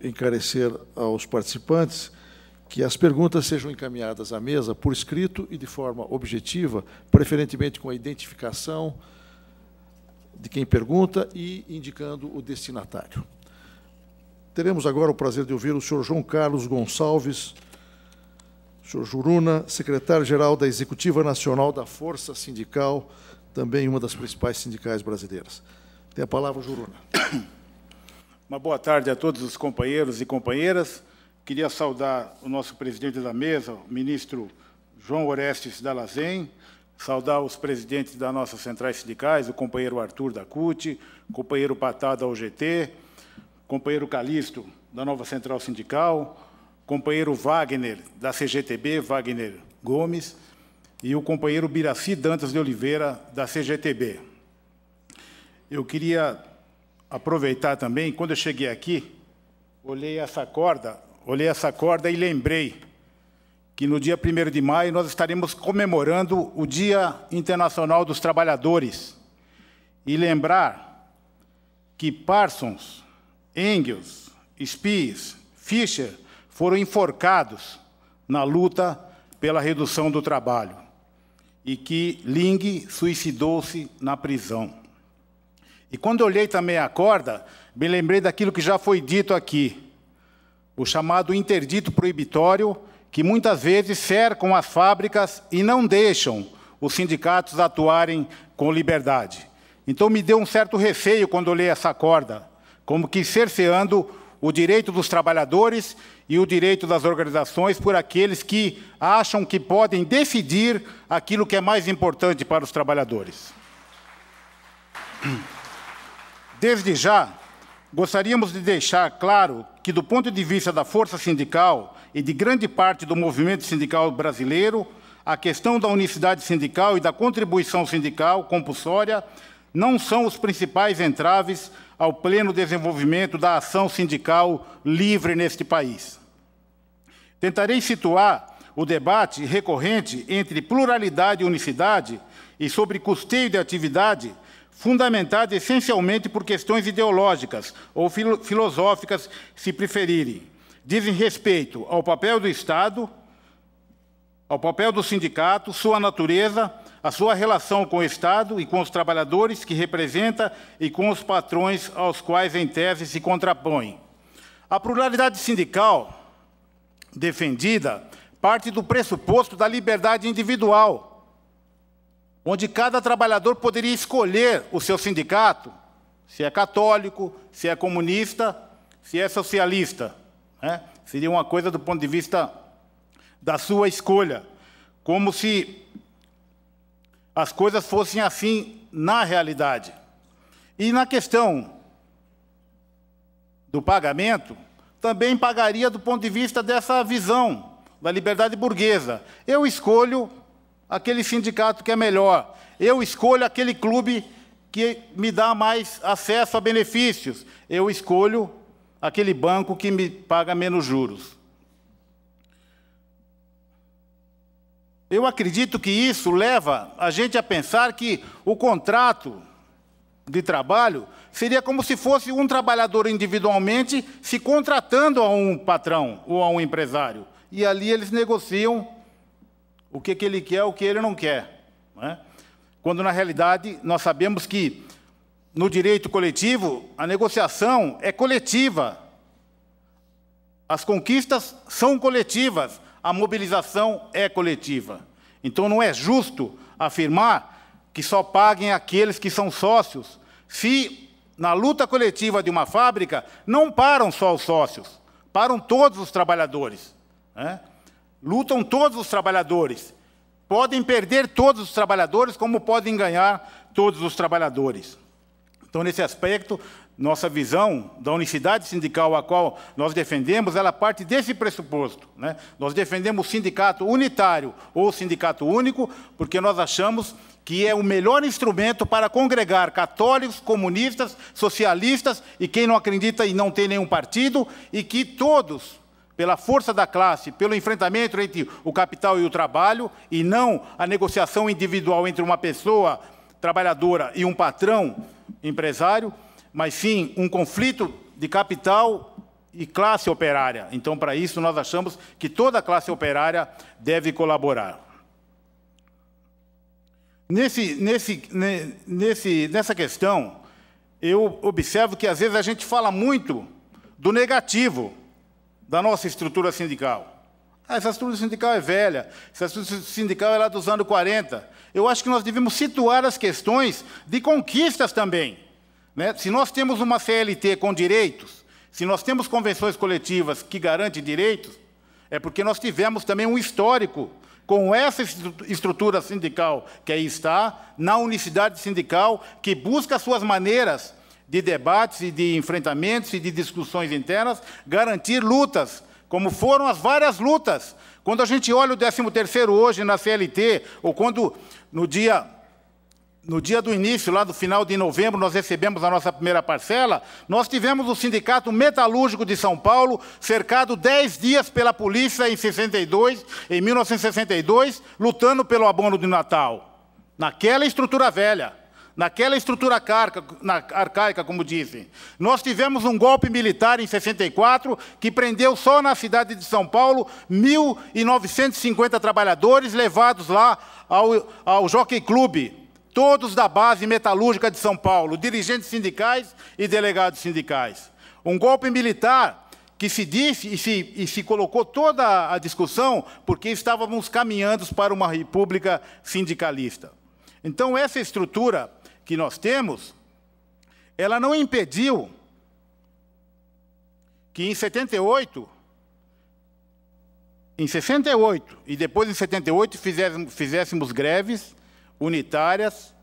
encarecer aos participantes que as perguntas sejam encaminhadas à mesa por escrito e de forma objetiva, preferentemente com a identificação de quem pergunta e indicando o destinatário. Teremos agora o prazer de ouvir o senhor João Carlos Gonçalves, senhor Juruna, secretário-geral da Executiva Nacional da Força Sindical, também uma das principais sindicais brasileiras. Tem a palavra, Juruna. Uma boa tarde a todos os companheiros e companheiras. Queria saudar o nosso presidente da mesa, o ministro João Orestes Dallazen, saudar os presidentes das nossas centrais sindicais, o companheiro Arthur da CUT, o companheiro Patá da UGT, o companheiro Calixto da Nova Central Sindical, companheiro Wagner, da CGTB, Wagner Gomes, e o companheiro Biraci Dantas de Oliveira, da CGTB. Eu queria aproveitar também, quando eu cheguei aqui, olhei essa corda e lembrei que no dia 1º de maio nós estaremos comemorando o Dia Internacional dos Trabalhadores. E lembrar que Parsons, Engels, Spies, Fischer foram enforcados na luta pela redução do trabalho, e que Ling suicidou-se na prisão. E quando eu olhei também a corda, me lembrei daquilo que já foi dito aqui, o chamado interdito proibitório, que muitas vezes cercam as fábricas e não deixam os sindicatos atuarem com liberdade. Então me deu um certo receio quando olhei essa corda, como que cerceando o direito dos trabalhadores e o direito das organizações por aqueles que acham que podem decidir aquilo que é mais importante para os trabalhadores. Desde já, gostaríamos de deixar claro que, do ponto de vista da força sindical e de grande parte do movimento sindical brasileiro, a questão da unicidade sindical e da contribuição sindical compulsória não são os principais entraves ao pleno desenvolvimento da ação sindical livre neste país. Tentarei situar o debate recorrente entre pluralidade e unicidade e sobre custeio de atividade, fundamentado essencialmente por questões ideológicas ou filosóficas, se preferirem. Dizem respeito ao papel do Estado, ao papel do sindicato, sua natureza, a sua relação com o Estado e com os trabalhadores que representa e com os patrões aos quais, em tese, se contrapõe. A pluralidade sindical defendida parte do pressuposto da liberdade individual, onde cada trabalhador poderia escolher o seu sindicato, se é católico, se é comunista, se é socialista, né? Seria uma coisa do ponto de vista da sua escolha, como se as coisas fossem assim na realidade. E na questão do pagamento, também pagaria do ponto de vista dessa visão da liberdade burguesa. Eu escolho aquele sindicato que é melhor. Eu escolho aquele clube que me dá mais acesso a benefícios. Eu escolho aquele banco que me paga menos juros. Eu acredito que isso leva a gente a pensar que o contrato de trabalho seria como se fosse um trabalhador individualmente se contratando a um patrão ou a um empresário. E ali eles negociam o que ele quer, o que ele não quer, né? Quando, na realidade, nós sabemos que, no direito coletivo, a negociação é coletiva. As conquistas são coletivas, a mobilização é coletiva. Então, não é justo afirmar que só paguem aqueles que são sócios, se, na luta coletiva de uma fábrica, não param só os sócios, param todos os trabalhadores, né? Lutam todos os trabalhadores. Podem perder todos os trabalhadores, como podem ganhar todos os trabalhadores. Então, nesse aspecto, nossa visão da unicidade sindical a qual nós defendemos, ela parte desse pressuposto, né? Nós defendemos o sindicato unitário ou sindicato único, porque nós achamos que é o melhor instrumento para congregar católicos, comunistas, socialistas e quem não acredita e não tem nenhum partido, e que todos, pela força da classe, pelo enfrentamento entre o capital e o trabalho, e não a negociação individual entre uma pessoa trabalhadora e um patrão empresário, mas sim um conflito de capital e classe operária. Então, para isso, nós achamos que toda a classe operária deve colaborar. Nessa questão, eu observo que, às vezes, a gente fala muito do negativo da nossa estrutura sindical. Essa estrutura sindical é velha, essa estrutura sindical é lá dos anos 40. Eu acho que nós devemos situar as questões de conquistas também, né? Se nós temos uma CLT com direitos, se nós temos convenções coletivas que garantem direitos, é porque nós tivemos também um histórico com essa estrutura sindical que aí está, na unicidade sindical, que busca suas maneiras de debates e de enfrentamentos e de discussões internas, garantir lutas, como foram as várias lutas. Quando a gente olha o 13º hoje na CLT, ou quando no dia do início, lá do final de novembro, nós recebemos a nossa primeira parcela, nós tivemos o Sindicato Metalúrgico de São Paulo, cercado 10 dias pela polícia em 1962, lutando pelo abono de Natal. Naquela estrutura velha, naquela estrutura arcaica, como dizem. Nós tivemos um golpe militar em 64, que prendeu só na cidade de São Paulo 1.950 trabalhadores, levados lá ao Jockey Club, todos da base metalúrgica de São Paulo, dirigentes sindicais e delegados sindicais. Um golpe militar que se disse e se colocou toda a discussão porque estávamos caminhando para uma república sindicalista. Então, essa estrutura que nós temos, ela não impediu que em 68 e depois em 78 fizéssemos greves unitárias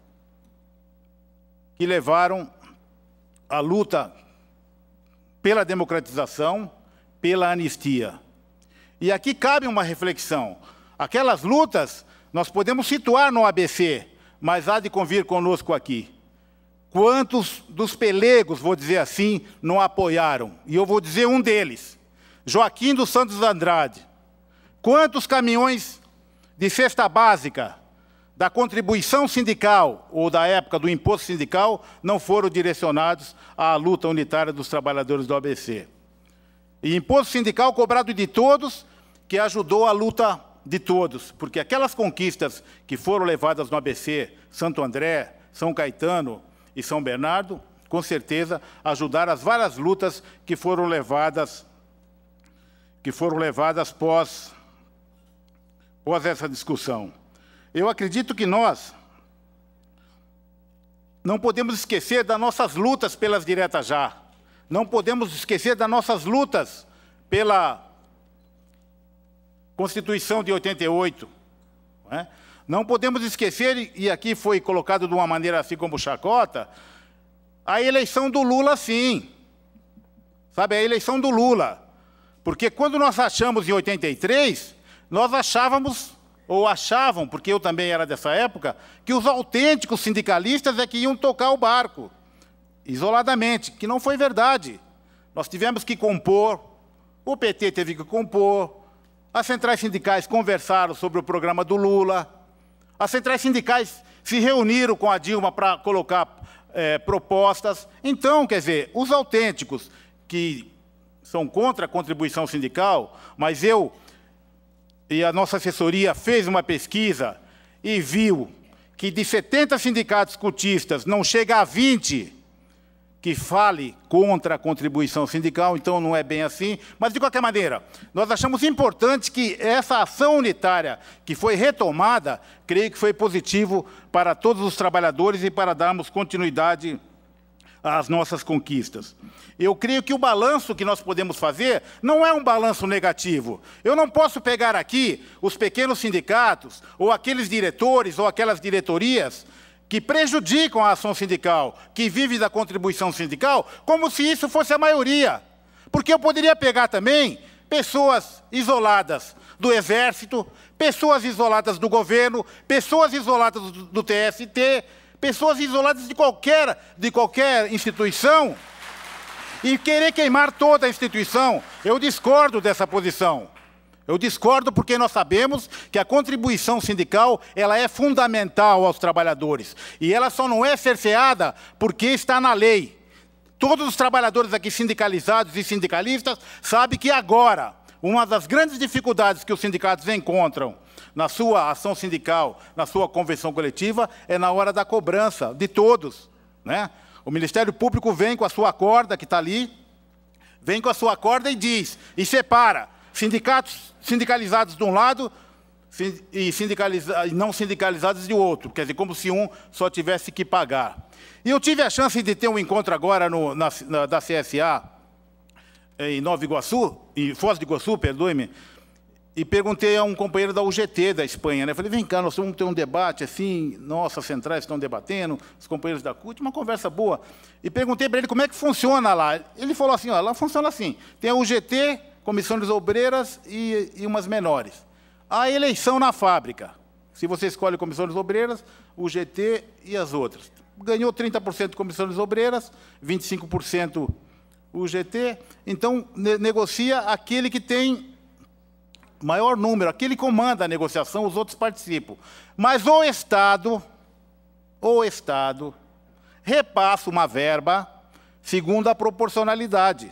que levaram a luta pela democratização, pela anistia. E aqui cabe uma reflexão. Aquelas lutas nós podemos situar no ABC, mas há de convir conosco aqui. Quantos dos pelegos, vou dizer assim, não apoiaram? E eu vou dizer um deles, Joaquim dos Santos Andrade. Quantos caminhões de cesta básica, da contribuição sindical, ou da época do imposto sindical, não foram direcionados à luta unitária dos trabalhadores do ABC? E imposto sindical cobrado de todos, que ajudou a luta de todos, porque aquelas conquistas que foram levadas no ABC, Santo André, São Caetano e São Bernardo, com certeza ajudaram as várias lutas que foram levadas pós essa discussão. Eu acredito que nós não podemos esquecer das nossas lutas pelas diretas já, não podemos esquecer das nossas lutas pela Constituição de 88. Né? Não podemos esquecer, e aqui foi colocado de uma maneira assim como chacota, a eleição do Lula, sim. Sabe, a eleição do Lula. Porque quando nós achamos em 83, nós achávamos ou achavam, porque eu também era dessa época, que os autênticos sindicalistas é que iam tocar o barco, isoladamente, que não foi verdade. Nós tivemos que compor, o PT teve que compor, as centrais sindicais conversaram sobre o programa do Lula, as centrais sindicais se reuniram com a Dilma para colocar propostas. Então, quer dizer, os autênticos que são contra a contribuição sindical, mas eu e a nossa assessoria fez uma pesquisa e viu que de 70 sindicatos cotistas não chega a 20 que fale contra a contribuição sindical, então não é bem assim. Mas, de qualquer maneira, nós achamos importante que essa ação unitária que foi retomada, creio que foi positivo para todos os trabalhadores e para darmos continuidade às nossas conquistas. Eu creio que o balanço que nós podemos fazer não é um balanço negativo. Eu não posso pegar aqui os pequenos sindicatos, ou aqueles diretores, ou aquelas diretorias que prejudicam a ação sindical, que vive da contribuição sindical, como se isso fosse a maioria. Porque eu poderia pegar também pessoas isoladas do Exército, pessoas isoladas do governo, pessoas isoladas do TST, pessoas isoladas de qualquer instituição, e querer queimar toda a instituição. Eu discordo dessa posição. Eu discordo porque nós sabemos que a contribuição sindical ela é fundamental aos trabalhadores. E ela só não é cerceada porque está na lei. Todos os trabalhadores aqui sindicalizados e sindicalistas sabem que agora, uma das grandes dificuldades que os sindicatos encontram na sua ação sindical, na sua convenção coletiva, é na hora da cobrança de todos, né? O Ministério Público vem com a sua corda, que está ali, vem com a sua corda e diz, e separa sindicatos sindicalizados de um lado e não sindicalizados de outro, quer dizer, como se um só tivesse que pagar. E eu tive a chance de ter um encontro agora da CSA, em Nova Iguaçu, em Foz do Iguaçu, perdoe-me, e perguntei a um companheiro da UGT da Espanha, né? Falei, vem cá, nós vamos ter um debate assim, nossas centrais estão debatendo, os companheiros da CUT, uma conversa boa. E perguntei para ele como é que funciona lá. Ele falou assim, ó, lá funciona assim, tem a UGT, comissões obreiras e umas menores. A eleição na fábrica, se você escolhe comissões obreiras, UGT e as outras. Ganhou 30% de comissões obreiras, 25% UGT, então negocia aquele que tem maior número, aquele comanda a negociação, os outros participam. Mas o Estado repassa uma verba segundo a proporcionalidade,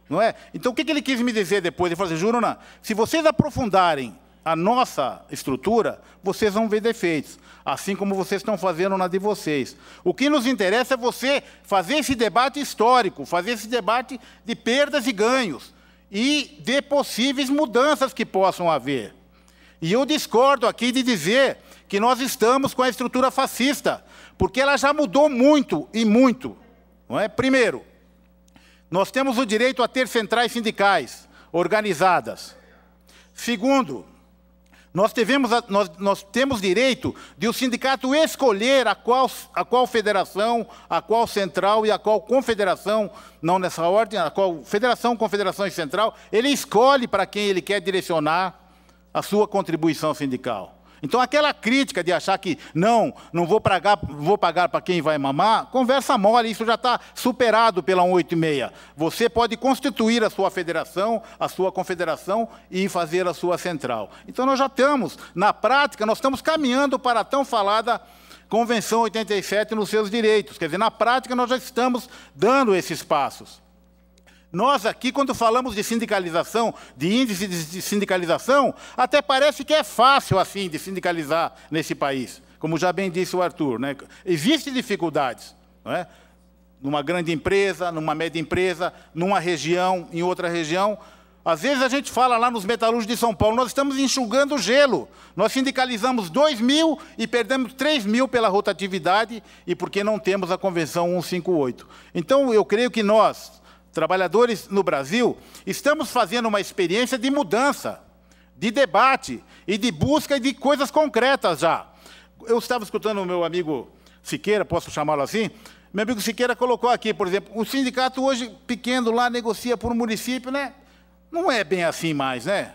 não é? Então, o que ele quis me dizer depois? Ele falou assim, Juruna, se vocês aprofundarem a nossa estrutura, vocês vão ver defeitos, assim como vocês estão fazendo na de vocês. O que nos interessa é você fazer esse debate histórico, fazer esse debate de perdas e ganhos, e de possíveis mudanças que possam haver. E eu discordo aqui de dizer que nós estamos com a estrutura fascista, porque ela já mudou muito, e muito. Não é? Primeiro, nós temos o direito a ter centrais sindicais organizadas. Segundo, nós temos direito de o sindicato escolher a qual federação, a qual central e a qual confederação, não nessa ordem, a qual federação, confederação e central, ele escolhe para quem ele quer direcionar a sua contribuição sindical. Então, aquela crítica de achar que não vou pagar para quem vai mamar, conversa mole, isso já está superado pela 186. Você pode constituir a sua federação, a sua confederação e fazer a sua central. Então, nós já estamos, na prática, nós estamos caminhando para a tão falada Convenção 87 nos seus direitos. Quer dizer, na prática, nós já estamos dando esses passos. Nós aqui, quando falamos de sindicalização, de índice de sindicalização, até parece que é fácil, assim, de sindicalizar nesse país. Como já bem disse o Arthur, né? Existem dificuldades, não é? Numa grande empresa, numa média empresa, numa região, em outra região. Às vezes a gente fala lá nos metalúrgicos de São Paulo, nós estamos enxugando gelo. Nós sindicalizamos 2.000 e perdemos 3.000 pela rotatividade e porque não temos a Convenção 158. Então, eu creio que nós, trabalhadores no Brasil, estamos fazendo uma experiência de mudança, de debate e de busca de coisas concretas já. Eu estava escutando o meu amigo Siqueira, posso chamá-lo assim? Meu amigo Siqueira colocou aqui, por exemplo, o sindicato hoje pequeno lá negocia por município, né? Não é bem assim mais, né?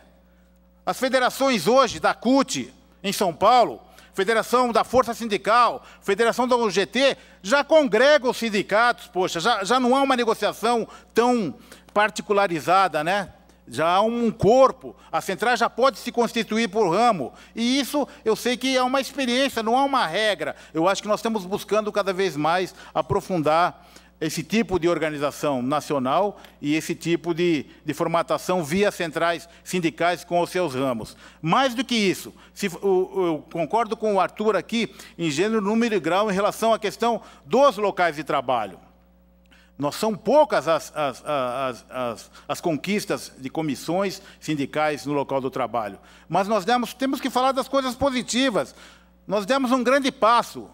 As federações hoje da CUT em São Paulo, Federação da Força Sindical, Federação da UGT, já congregam os sindicatos, poxa, já não há uma negociação tão particularizada, né? Já há um corpo, a central já pode se constituir por ramo. E isso eu sei que é uma experiência, não há uma regra. Eu acho que nós estamos buscando cada vez mais aprofundar esse tipo de organização nacional e esse tipo de formatação via centrais sindicais com os seus ramos. Mais do que isso, eu concordo com o Arthur aqui, em gênero, número e grau, em relação à questão dos locais de trabalho. São poucas as conquistas de comissões sindicais no local do trabalho. Mas temos que falar das coisas positivas. Nós demos um grande passo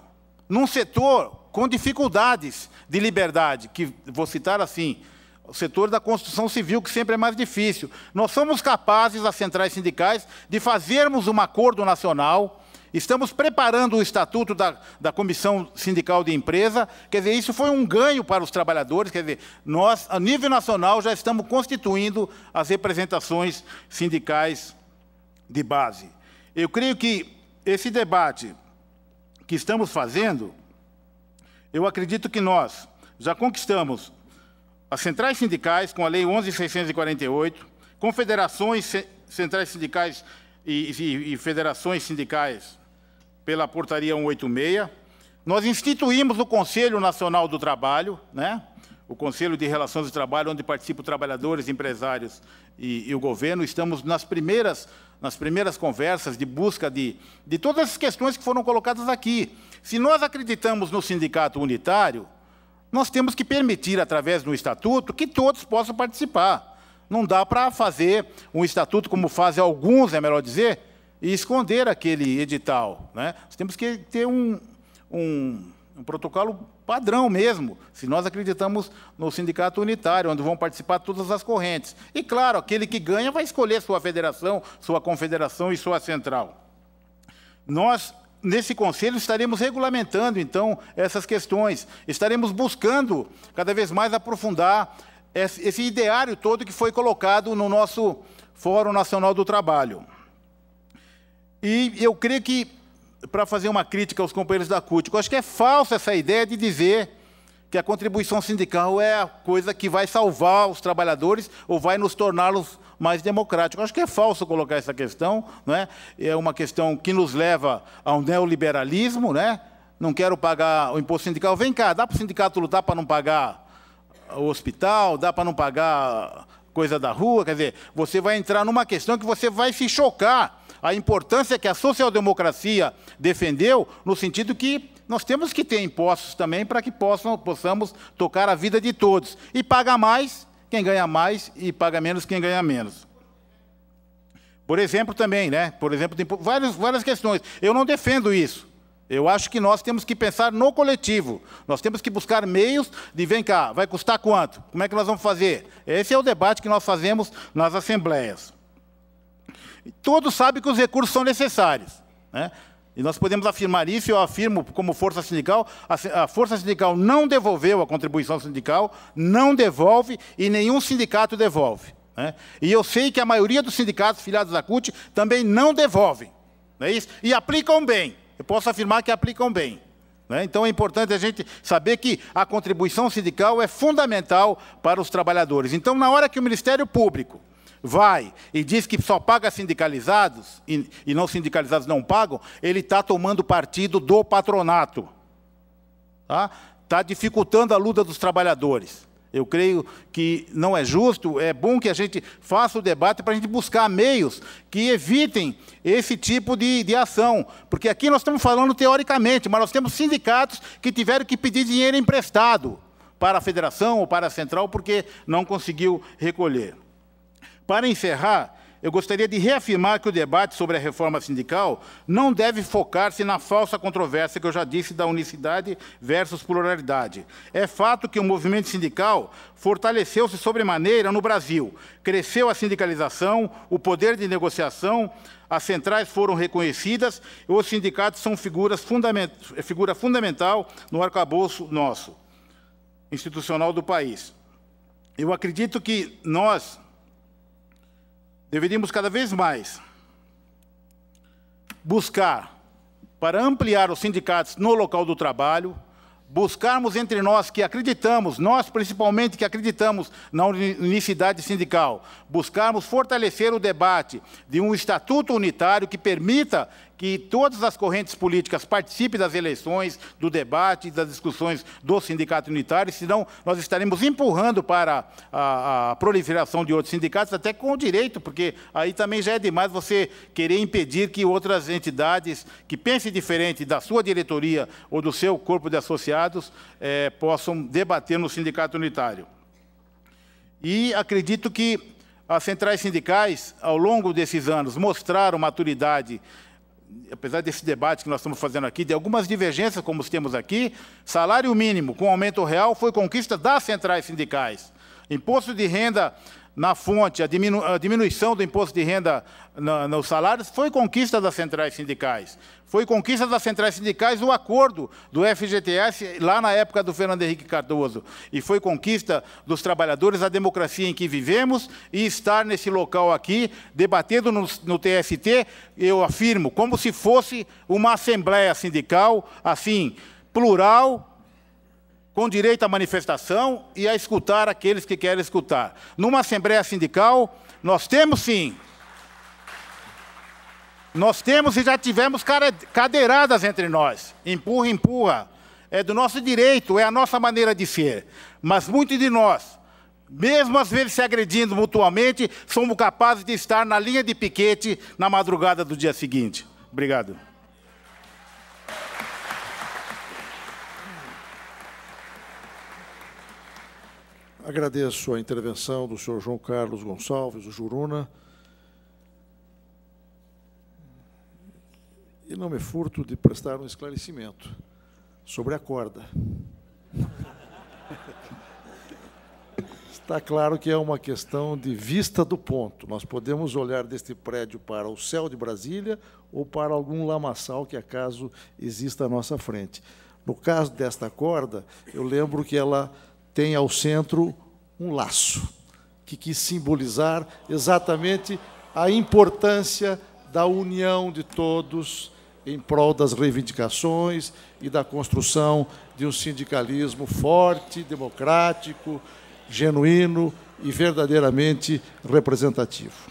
num setor com dificuldades de liberdade, que vou citar assim, o setor da construção civil, que sempre é mais difícil. Nós somos capazes, as centrais sindicais, de fazermos um acordo nacional. Estamos preparando o estatuto da Comissão Sindical de Empresa. Quer dizer, isso foi um ganho para os trabalhadores. Quer dizer, nós, a nível nacional, já estamos constituindo as representações sindicais de base. Eu creio que esse debate que estamos fazendo, eu acredito que nós já conquistamos as centrais sindicais com a Lei 11.648, confederações centrais sindicais e federações sindicais pela Portaria 186. Nós instituímos o Conselho Nacional do Trabalho, né? O Conselho de Relações do Trabalho, onde participam trabalhadores, empresários e o governo. Estamos nas primeiras conversas de busca de todas as questões que foram colocadas aqui. Se nós acreditamos no sindicato unitário, nós temos que permitir, através do estatuto, que todos possam participar. Não dá para fazer um estatuto, como fazem alguns, é melhor dizer, e esconder aquele edital, né? Nós temos que ter um protocolo padrão mesmo, se nós acreditamos no sindicato unitário, onde vão participar todas as correntes. E, claro, aquele que ganha vai escolher sua federação, sua confederação e sua central. Nós, nesse conselho, estaremos regulamentando, então, essas questões. Estaremos buscando, cada vez mais, aprofundar esse ideário todo que foi colocado no nosso Fórum Nacional do Trabalho. E eu creio que, para fazer uma crítica aos companheiros da CUT, eu acho que é falsa essa ideia de dizer que a contribuição sindical é a coisa que vai salvar os trabalhadores ou vai nos torná-los mais democráticos. Eu acho que é falso colocar essa questão, não é? É uma questão que nos leva ao neoliberalismo, né? Não quero pagar o imposto sindical. Vem cá, dá para o sindicato lutar para não pagar o hospital, dá para não pagar coisa da rua? Quer dizer, você vai entrar numa questão que você vai se chocar. A importância que a social-democracia defendeu, no sentido que nós temos que ter impostos também para que possamos tocar a vida de todos. E paga mais quem ganha mais e paga menos quem ganha menos. Por exemplo, também, né? Por exemplo, tem várias questões. Eu não defendo isso. Eu acho que nós temos que pensar no coletivo. Nós temos que buscar meios de, vem cá, vai custar quanto? Como é que nós vamos fazer? Esse é o debate que nós fazemos nas assembleias. Todos sabem que os recursos são necessários, né? E nós podemos afirmar isso, eu afirmo como força sindical, a força sindical não devolveu a contribuição sindical, não devolve e nenhum sindicato devolve, né? E eu sei que a maioria dos sindicatos filiados à CUT também não devolvem, não é isso? E aplicam bem, eu posso afirmar que aplicam bem, né? Então é importante a gente saber que a contribuição sindical é fundamental para os trabalhadores. Então, na hora que o Ministério Público vai e diz que só paga sindicalizados e não sindicalizados não pagam, ele está tomando partido do patronato. Está dificultando a luta dos trabalhadores. Eu creio que não é justo, é bom que a gente faça o debate para a gente buscar meios que evitem esse tipo de ação. Porque aqui nós estamos falando teoricamente, mas nós temos sindicatos que tiveram que pedir dinheiro emprestado para a federação ou para a central porque não conseguiu recolher. Para encerrar, eu gostaria de reafirmar que o debate sobre a reforma sindical não deve focar-se na falsa controvérsia que eu já disse da unicidade versus pluralidade. É fato que o movimento sindical fortaleceu-se sobremaneira no Brasil. Cresceu a sindicalização, o poder de negociação, as centrais foram reconhecidas e os sindicatos são figura fundamental no arcabouço nosso, institucional do país. Eu acredito que nós deveríamos cada vez mais buscar, para ampliar os sindicatos no local do trabalho, buscarmos entre nós que acreditamos, nós principalmente que acreditamos na unicidade sindical, buscarmos fortalecer o debate de um estatuto unitário que permita que todas as correntes políticas participem das eleições, do debate, das discussões do sindicato unitário, senão nós estaremos empurrando para a proliferação de outros sindicatos, até com o direito, porque aí também já é demais você querer impedir que outras entidades que pensem diferente da sua diretoria ou do seu corpo de associados possam debater no sindicato unitário. E acredito que as centrais sindicais, ao longo desses anos, mostraram maturidade, apesar desse debate que nós estamos fazendo aqui, de algumas divergências, como temos aqui. Salário mínimo com aumento real foi conquista das centrais sindicais. Imposto de renda na fonte, a diminuição do imposto de renda nos salários foi conquista das centrais sindicais. Foi conquista das centrais sindicais o acordo do FGTS lá na época do Fernando Henrique Cardoso. E foi conquista dos trabalhadores a democracia em que vivemos e estar nesse local aqui, debatendo no TST, eu afirmo, como se fosse uma assembleia sindical, assim, plural, com direito à manifestação e a escutar aqueles que querem escutar. Numa assembleia sindical, nós temos sim, nós temos e já tivemos cadeiradas entre nós. Empurra, empurra. É do nosso direito, é a nossa maneira de ser. Mas muitos de nós, mesmo às vezes se agredindo mutuamente, somos capazes de estar na linha de piquete na madrugada do dia seguinte. Obrigado. Agradeço a intervenção do senhor João Carlos Gonçalves, do Juruna. E não me furto de prestar um esclarecimento sobre a corda. Está claro que é uma questão de vista do ponto. Nós podemos olhar deste prédio para o céu de Brasília ou para algum lamaçal que acaso exista à nossa frente. No caso desta corda, eu lembro que ela tem ao centro um laço, que quis simbolizar exatamente a importância da união de todos em prol das reivindicações e da construção de um sindicalismo forte, democrático, genuíno e verdadeiramente representativo.